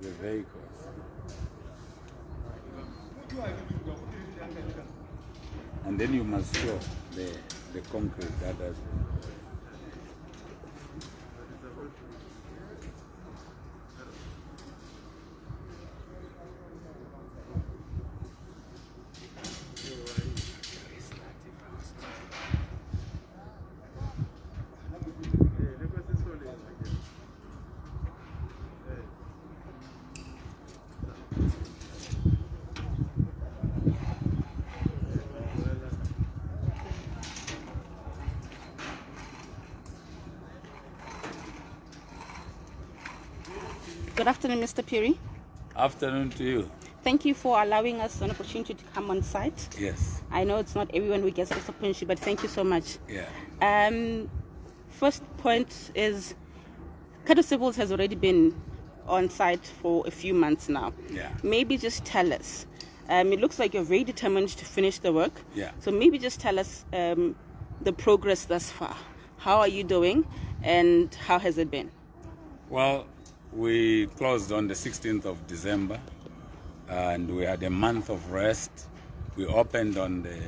the vehicles. And then you must show the concrete that has. Good afternoon, Mr. Phiri. Afternoon to you. Thank you for allowing us an opportunity to come on site. Yes. I know it's not everyone who gets this opportunity, but thank you so much. Yeah. First point is, Khato Civils has already been on site for a few months now. Yeah. Maybe just tell us. It looks like you're very determined to finish the work. Yeah. So maybe just tell us the progress thus far. How are you doing, and how has it been? Well, we closed on the 16th of December, and we had a month of rest. We opened on the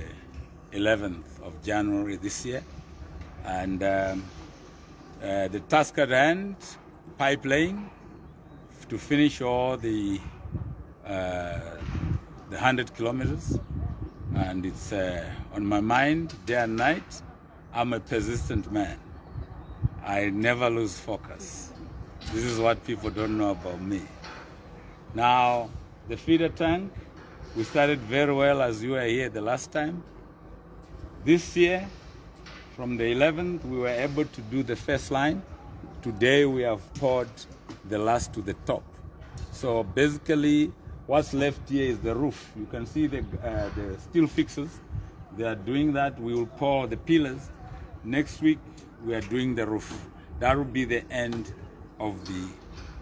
11th of January this year, and the task at hand, pipe laying, to finish all the 100 kilometers, and it's on my mind day and night. I'm a persistent man. I never lose focus. This is what people don't know about me. Now, the feeder tank, we started very well as you were here the last time. This year, from the 11th, we were able to do the first line. Today, we have poured the last to the top. So basically, what's left here is the roof. You can see the steel fixers. They are doing that. We will pour the pillars. Next week, we are doing the roof. That will be the end of the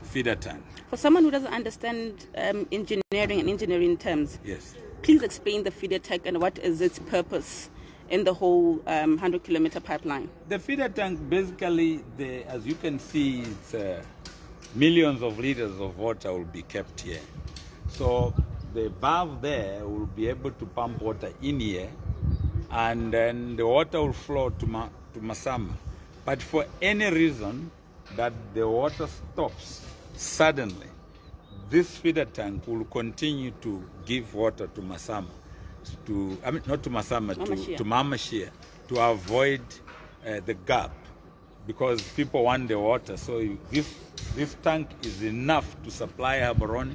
feeder tank. For someone who doesn't understand engineering and engineering terms, yes, please explain the feeder tank and what is its purpose in the whole 100-kilometer pipeline. The feeder tank, basically, as you can see, it's millions of liters of water will be kept here. So the valve there will be able to pump water in here, and then the water will flow to Masama. But for any reason that the water stops suddenly, this feeder tank will continue to give water to Masama, not to Masama, to Mmamashia, to avoid the gap, because people want the water. So this tank is enough to supply Gaborone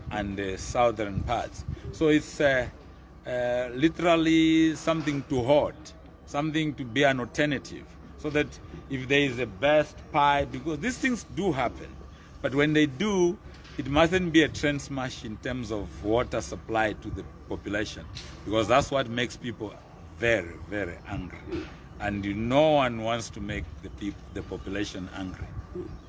and the southern parts. So it's literally something to hold, something to be an alternative, so that if there is a burst pipe, because these things do happen, but when they do, it mustn't be a train smash in terms of water supply to the population, because that's what makes people very, very angry. And no one wants to make the population angry.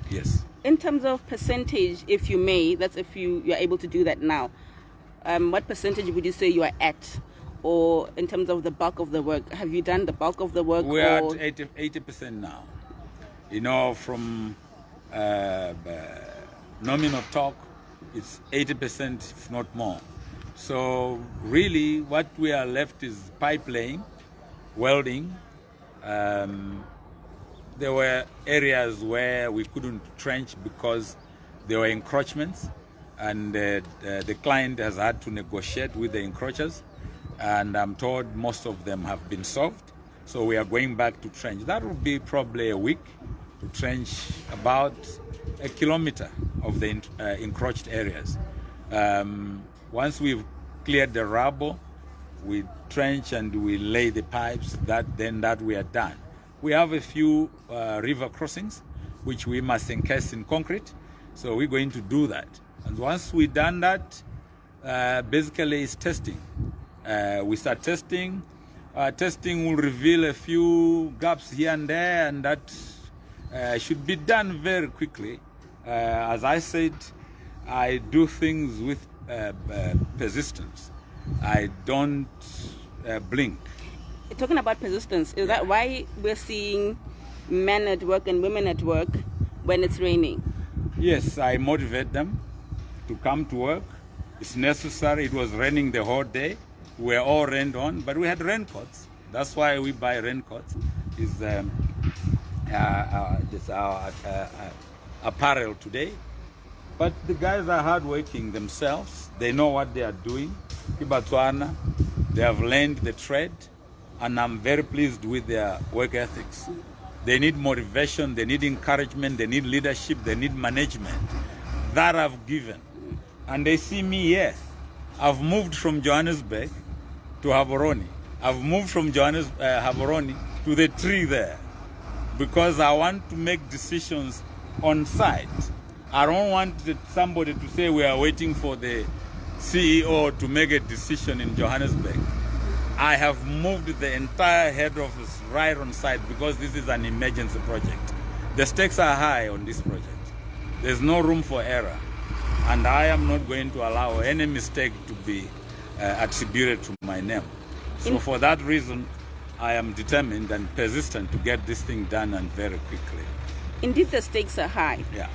Yes. In terms of percentage, if you may, that's if you're able to do that now, what percentage would you say you are at? Or in terms of the bulk of the work, have you done the bulk of the work? We're at 80% now. You know, from nominal talk, it's 80%, if not more. So really, what we are left is pipe laying, welding. There were areas where we couldn't trench because there were encroachments, and the client has had to negotiate with the encroachers, and I'm told most of them have been solved. So we are going back to trench. That will be probably a week to trench about 1 kilometer of the encroached areas. Once we've cleared the rubble, we trench and we lay the pipes. Then we are done. We have a few river crossings which we must encase in concrete. So we're going to do that. And once we've done that, basically it's testing. We start testing. Testing will reveal a few gaps here and there, and that should be done very quickly. As I said, I do things with persistence. I don't blink. Talking about persistence, is that why we're seeing men at work and women at work when it's raining? Yes, I motivate them. to come to work. It's necessary. It was raining the whole day. We were all rained on, but we had raincoats. That's why we buy raincoats. It's our apparel today. But the guys are hardworking themselves. They know what they are doing. In Botswana, they have learned the trade, and I'm very pleased with their work ethics. They need motivation, they need encouragement, they need leadership, they need management. That I've given. And they see me, yes. I've moved from Johannesburg to Gaborone. I've moved from Gaborone to the tree there because I want to make decisions on site. I don't want somebody to say we are waiting for the CEO to make a decision in Johannesburg. I have moved the entire head office right on site because this is an emergency project. The stakes are high on this project. There's no room for error. And I am not going to allow any mistake to be attributed to my name. So for that reason, I am determined and persistent to get this thing done and very quickly. Indeed, the stakes are high. Yeah.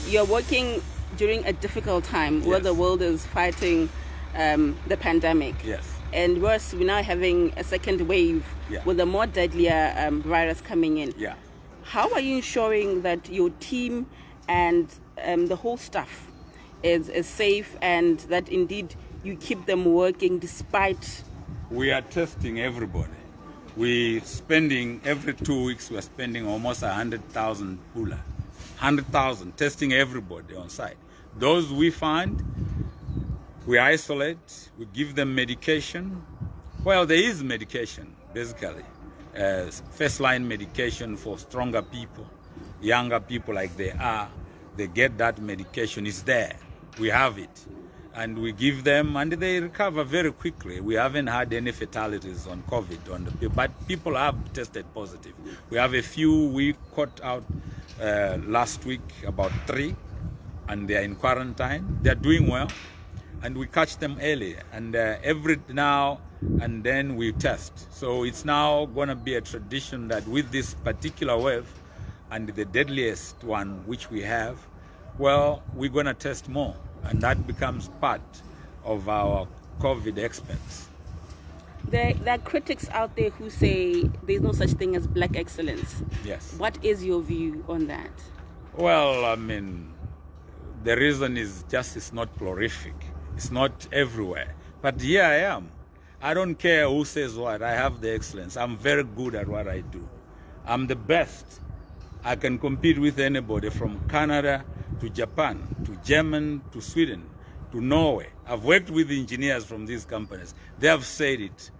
You're working during a difficult time where the world is fighting the pandemic. Yes. And worse, we're now having a second wave with a more deadlier virus coming in. Yeah. How are you ensuring that your team and the whole staff is safe and that indeed you keep them working despite? We are testing everybody. We spending every 2 weeks. We are spending almost 100,000 pula, 100,000 testing everybody on site. Those we find, we isolate. We give them medication. Well, there is medication basically, first line medication for stronger people, younger people like they are. They get that medication. It's there. We have it. And we give them, and they recover very quickly. We haven't had any fatalities on COVID, but people have tested positive. We have a few we caught out last week, about 3, and they are in quarantine. They are doing well, and we catch them early. And every now and then we test. So it's now going to be a tradition that with this particular wave, and the deadliest one which we have, well, we're going to test more. And that becomes part of our COVID expense. There are critics out there who say there's no such thing as black excellence. Yes. What is your view on that? Well, I mean, the reason is just it's not prolific. It's not everywhere. But here I am. I don't care who says what. I have the excellence. I'm very good at what I do. I'm the best. I can compete with anybody from Canada to Japan, to Germany, to Sweden, to Norway. I've worked with engineers from these companies. They have said it.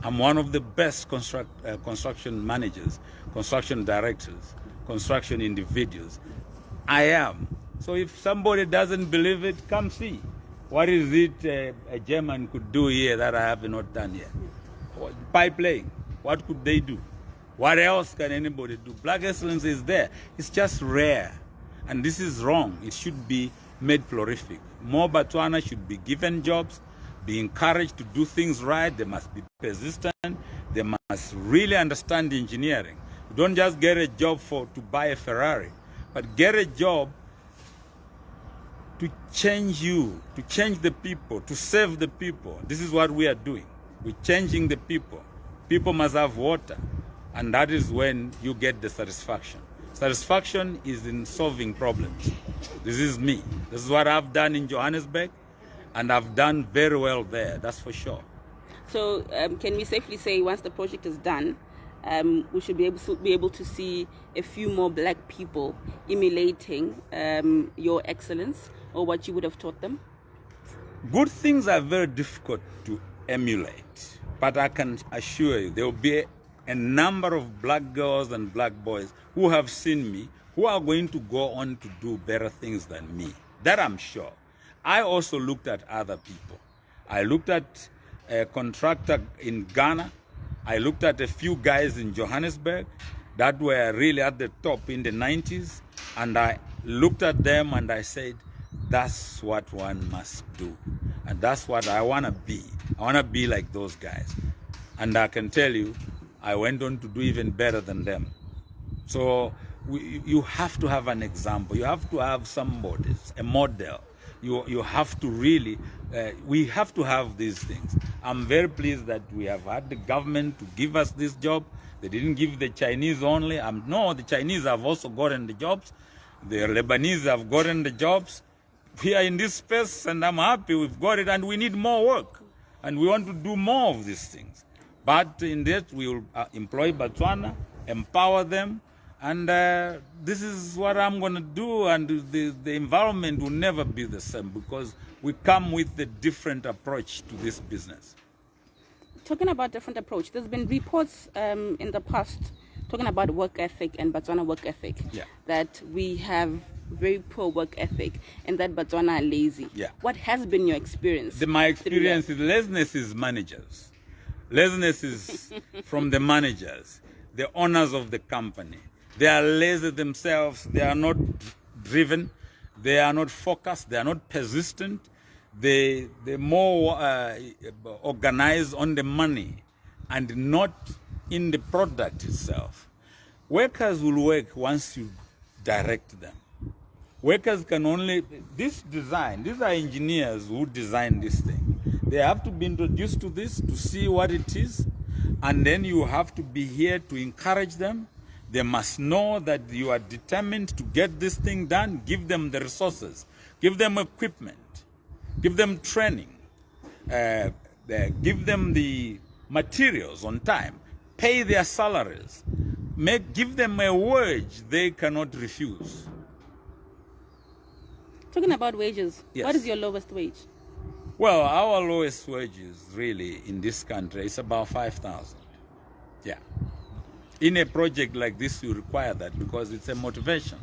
I'm one of the best construction managers, construction directors, construction individuals. I am. So if somebody doesn't believe it, come see. What is it a German could do here that I have not done here? Pipe laying. What could they do? What else can anybody do? Black excellence is there. It's just rare. And this is wrong. It should be made prolific. More Botswana should be given jobs, be encouraged to do things right. They must be persistent. They must really understand engineering. You don't just get a job to buy a Ferrari, but get a job to change you, to change the people, to save the people. This is what we are doing. We're changing the people. People must have water. And that is when you get the satisfaction. Satisfaction is in solving problems. This is me. This is what I've done in Johannesburg, and I've done very well there, that's for sure. So can we safely say once the project is done, we should be able to see a few more black people emulating your excellence or what you would have taught them? Good things are very difficult to emulate, but I can assure you there will be a number of black girls and black boys who have seen me, who are going to go on to do better things than me. That I'm sure. I also looked at other people. I looked at a contractor in Ghana. I looked at a few guys in Johannesburg that were really at the top in the 90s. And I looked at them and I said, that's what one must do. And that's what I want to be. I want to be like those guys. And I can tell you, I went on to do even better than them. So you have to have an example. You have to have somebody, a model. You have to really, we have to have these things. I'm very pleased that we have had the government to give us this job. They didn't give the Chinese only. No, the Chinese have also gotten the jobs. The Lebanese have gotten the jobs. We are in this space, and I'm happy we've got it, and we need more work. And we want to do more of these things. But in that, we will employ Botswana, empower them, and this is what I'm going to do, and the environment will never be the same because we come with a different approach to this business. Talking about different approach, there's been reports in the past talking about work ethic and Botswana work ethic, that we have very poor work ethic and that Botswana are lazy. What has been your experience? My experience is laziness is managers. Laziness is from the managers, the owners of the company. They are lazy themselves. They are not driven. They are not focused. They are not persistent. They're more organized on the money and not in the product itself. Workers will work once you direct them. Workers can only, these are engineers who design this thing. They have to be introduced to this to see what it is, and then you have to be here to encourage them. They must know that you are determined to get this thing done. Give them the resources, give them equipment, give them training, give them the materials on time, pay their salaries, give them a wage they cannot refuse. Talking about wages, what is your lowest wage? Well, our lowest wages really in this country is about 5,000. Yeah. In a project like this, you require that because it's a motivation.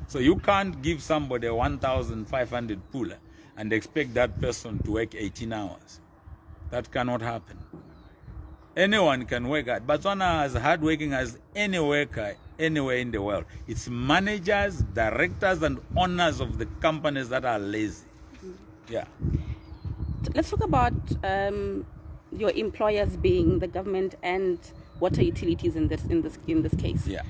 So you can't give somebody a 1,500 puller and expect that person to work 18 hours. That cannot happen. Anyone can work hard. Botswana is hardworking as any worker anywhere in the world. It's managers, directors, and owners of the companies that are lazy. Yeah. Let's talk about your employers being the government and water utilities in this case. Yeah.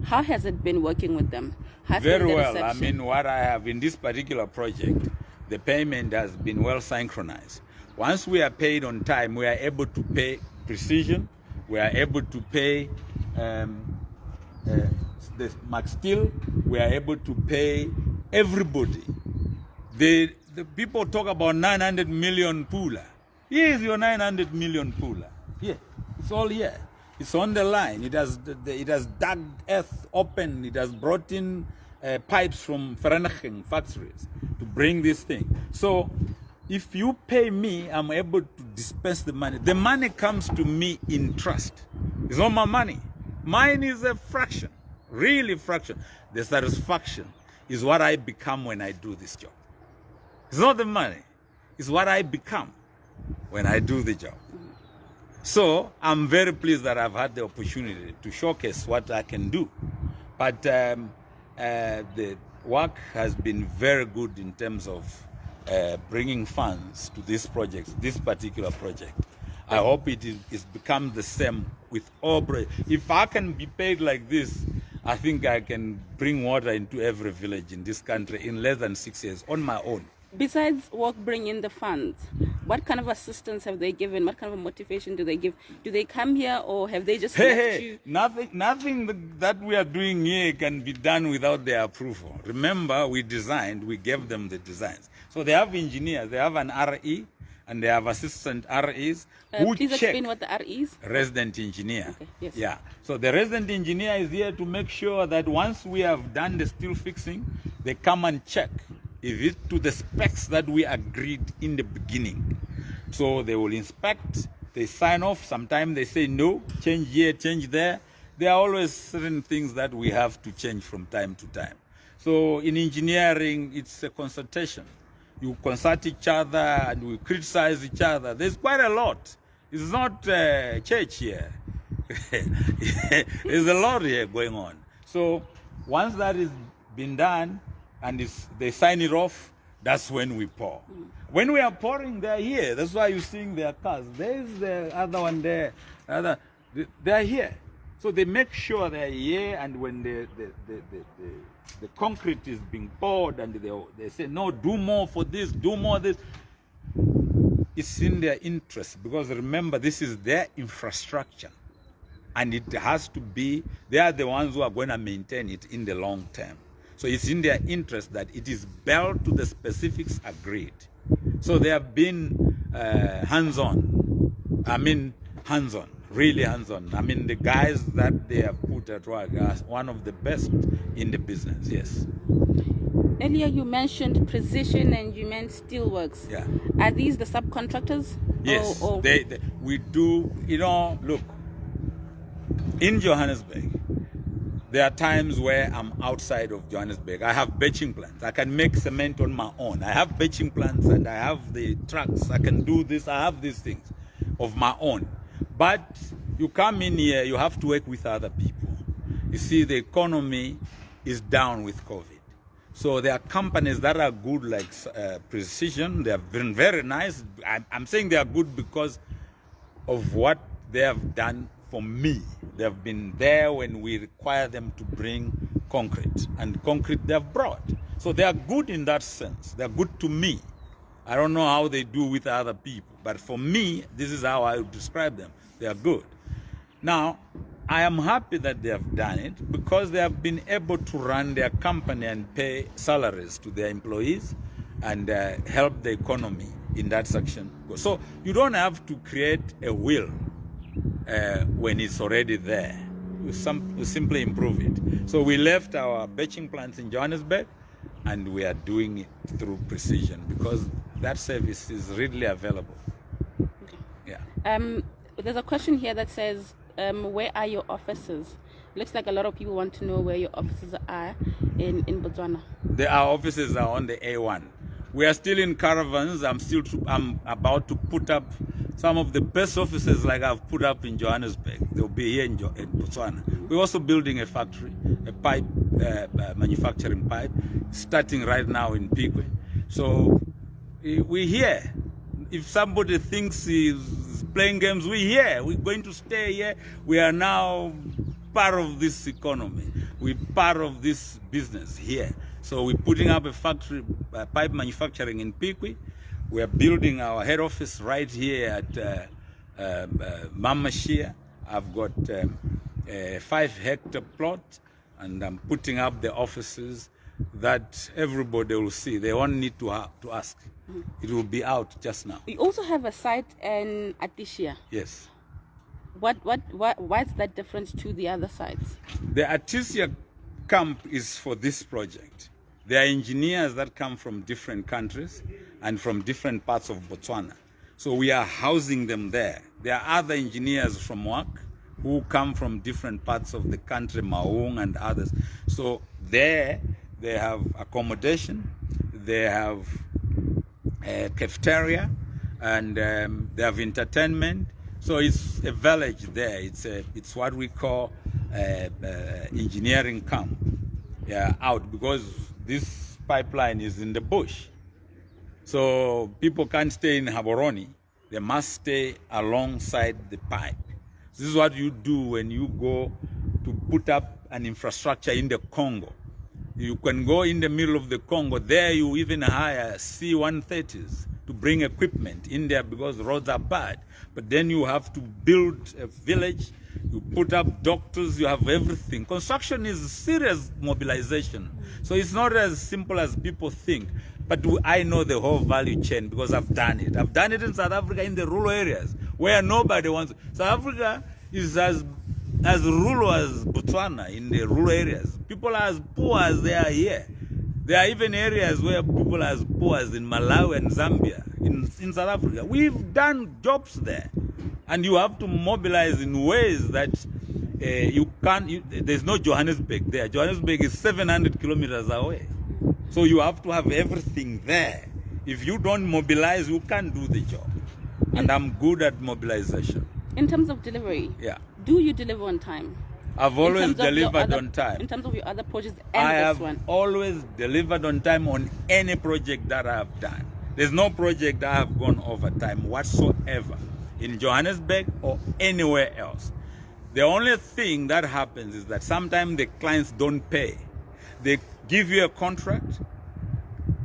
How has it been working with them? Very well. I mean, what I have in this particular project, the payment has been well synchronized. Once we are paid on time, we are able to pay precision. We are able to pay the max steel. We are able to pay everybody. The people talk about 900 million pula. Here is your 900 million pula. Here, it's all here. It's on the line. It has dug earth open. It has brought in pipes from Vereniging factories to bring this thing. So if you pay me, I'm able to dispense the money. The money comes to me in trust. It's not my money. Mine is a fraction, really fraction. The satisfaction is what I become when I do this job. It's not the money. It's what I become when I do the job. So I'm very pleased that I've had the opportunity to showcase what I can do. But the work has been very good in terms of bringing funds to this project, this particular project. I hope it become the same with all projects. If I can be paid like this, I think I can bring water into every village in this country in less than 6 years on my own. Besides work bringing the funds, what kind of assistance have they given? What kind of motivation do they give? Do they come here or have they just left you? Nothing that we are doing here can be done without their approval. Remember, we designed, we gave them the designs. So they have engineers, they have an RE, and they have assistant REs who please check. Explain what the RE is. Resident engineer. Okay, yes. Yeah. So the resident engineer is here to make sure that once we have done the steel fixing, they come and check if it's to the specs that we agreed in the beginning. So they will inspect, they sign off. Sometimes they say no, change here, change there. There are always certain things that we have to change from time to time. So in engineering, it's a consultation. You consult each other and we criticize each other. There's quite a lot. It's not church here. There's a lot here going on. So once that is been done and they sign it off, that's when we pour. When we are pouring, they're here. That's why you're seeing their cars. There's the other one there. They're here. So they make sure they're here, and when the concrete is being poured, and they say, no, do more for this, do more this. It's in their interest, because remember, this is their infrastructure. And it has to be, they are the ones who are going to maintain it in the long term. So it's in their interest that it is built to the specifics agreed. So they have been hands-on. I mean, hands-on, really hands-on. I mean, the guys that they have put at work are one of the best in the business, yes. Earlier you mentioned precision and you meant steelworks. Yeah. Are these the subcontractors? Yes, we do, look, in Johannesburg, there are times where I'm outside of Johannesburg. I have batching plants. I can make cement on my own. I have batching plants and I have the trucks. I can do this. I have these things of my own. But you come in here, you have to work with other people. You see, the economy is down with COVID. So there are companies that are good, like Precision. They have been very nice. I'm saying they are good because of what they have done for me. They have been there when we require them to bring concrete, and concrete they have brought. So they are good in that sense. They are good to me. I don't know how they do with other people, but for me, this is how I would describe them. They are good. Now, I am happy that they have done it because they have been able to run their company and pay salaries to their employees and help the economy in that section. So you don't have to create a wheel when it's already there. We simply improve it. So we left our batching plants in Johannesburg and we are doing it through Precision because that service is readily available. Okay. Yeah. There's a question here that says, where are your offices? Looks like a lot of people want to know where your offices are in Botswana. Our offices are on the A1. We are still in caravans. I'm about to put up some of the best offices like I've put up in Johannesburg. They'll be here in Botswana. We're also building a factory, a pipe, manufacturing pipe, starting right now in Pigwe. So we're here. If somebody thinks he's playing games, we're here. We're going to stay here. We are now part of this economy. We're part of this business here. So we're putting up a factory, pipe manufacturing in Pigwe. We are building our head office right here at Mmamashia. I've got a 5-hectare plot, and I'm putting up the offices that everybody will see. They won't need to ask. It will be out just now. You also have a site in Atishia. Yes. Why is that different to the other sites? The Atishia camp is for this project. There are engineers that come from different countries and from different parts of Botswana. So we are housing them there. There are other engineers from work who come from different parts of the country, Maung and others. So there they have accommodation, they have a cafeteria, and they have entertainment. So it's a village there. It's what we call engineering camp. Yeah, out because this pipeline is in the bush. So people can't stay in Haboroni. They must stay alongside the pipe. This is what you do when you go to put up an infrastructure in the Congo. You can go in the middle of the Congo. There you even hire C-130s to bring equipment in there because the roads are bad. But then you have to build a village. You put up doctors, you have everything. Construction is serious mobilization. So it's not as simple as people think. But I know the whole value chain because I've done it. I've done it in South Africa in the rural areas where nobody wants. South Africa is as rural as Botswana in the rural areas. People are as poor as they are here. There are even areas where people are as poor as in Malawi and Zambia, in South Africa. We've done jobs there. And you have to mobilize in ways that you can't, there's no Johannesburg there. Johannesburg is 700 kilometers away. So you have to have everything there. If you don't mobilize, you can't do the job. And I'm good at mobilization. In terms of delivery, yeah. Do you deliver on time? I've always delivered on time. In terms of your other projects and this one? I have always delivered on time on any project that I have done. There's no project I have gone over time whatsoever in Johannesburg or anywhere else. The only thing that happens is that sometimes the clients don't pay. They give you a contract.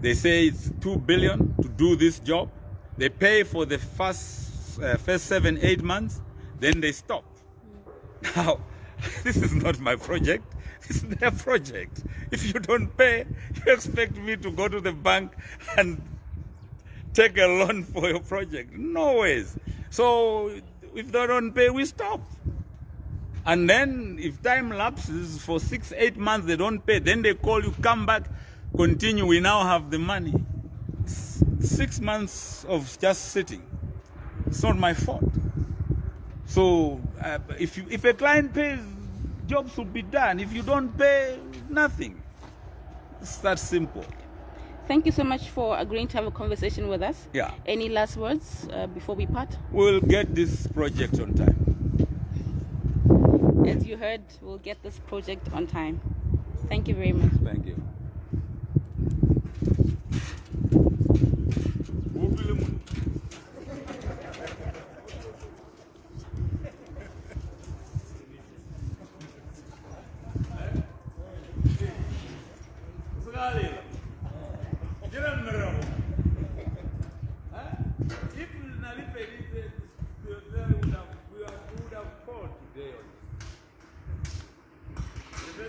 They say it's 2 billion to do this job. They pay for the first 7-8 months, then they stop. Now, this is not my project. It's their project. If you don't pay, you expect me to go to the bank and take a loan for your project? No ways. So if they don't pay, we stop. And then if time lapses for 6-8 months, they don't pay, then they call you, come back, continue, we now have the money. 6 months of just sitting. It's not my fault. So if a client pays, jobs will be done. If you don't pay, nothing. It's that simple. Thank you so much for agreeing to have a conversation with us. Yeah. Any last words before we part? We'll get this project on time. As you heard, we'll get this project on time. Thank you very much. Thank you. Vale.